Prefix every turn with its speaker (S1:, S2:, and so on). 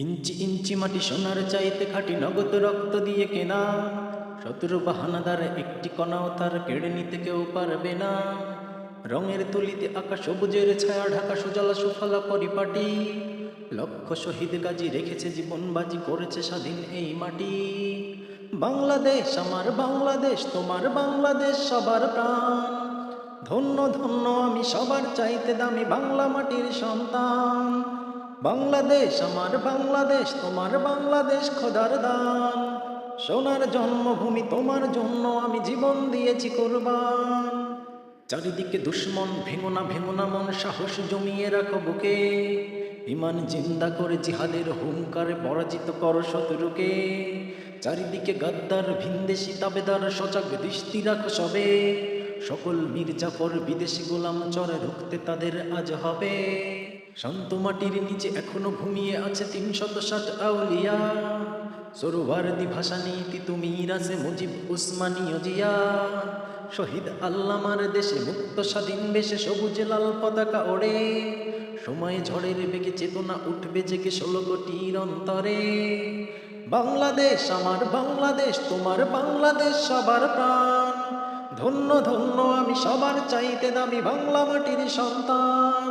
S1: ইঞ্চি ইঞ্চি মাটি সোনার চাইতে খাঁটি নগদ রক্ত দিয়ে কেনা। 17 বাহানাদার একটি কণাও তার কেড়ে নিতে কেউ পারবে না। রঙের তুলিতে আঁকা সবুজের ছায়া ঢাকা সুজলা সুফলা পরিপাটি। লক্ষ শহীদ গাজী রেখেছে জীবন বাজি, করেছে স্বাধীন এই মাটি। বাংলাদেশ আমার বাংলাদেশ, তোমার বাংলাদেশ সবার প্রাণ। ধন্য ধন্য আমি সবার চাইতে দামি বাংলা মাটির সন্তান। বাংলাদেশ আমার বাংলাদেশ, তোমার বাংলাদেশ খোদার দান। সোনার জন্মভূমি, তোমার জন্য আমি জীবন দিয়েছি কুরবান। চারিদিকে দুশ্মন, ভেঙো না মন, সাহস জমিয়ে রাখো বুকে। ইমান জিন্দা করে জিহাদের হুঙ্কারে পরাজিত করো শত্রুকে। চারিদিকে গাদ্দার ভিনদেশি তাবেদার, সজাগ দৃষ্টি রাখো সবে। সকল মির্জাফর বিদেশি গোলাম চরে রুখতে তাদের আজ হবে। শান্ত মাটির নিচে এখনো ঘুমিয়ে আছে 360 আউলিয়া। সরোয়ার্দী ভাষা নীতি তুমি রাসে মুজিব উসমানীয় জিয়া। শহীদ আল্লামার দেশে মুক্ত স্বাধীন বেশে সবুজ লাল পতাকা ওড়ে। সময় ঝড়ের বেগে চেতনা উঠবে জেগে 16 কোটির অন্তরে। বাংলাদেশ আমার বাংলাদেশ, তোমার বাংলাদেশ সবার প্রাণ। ধন্য ধন্য আমি সবার চাইতে দামি বাংলা মাটির সন্তান।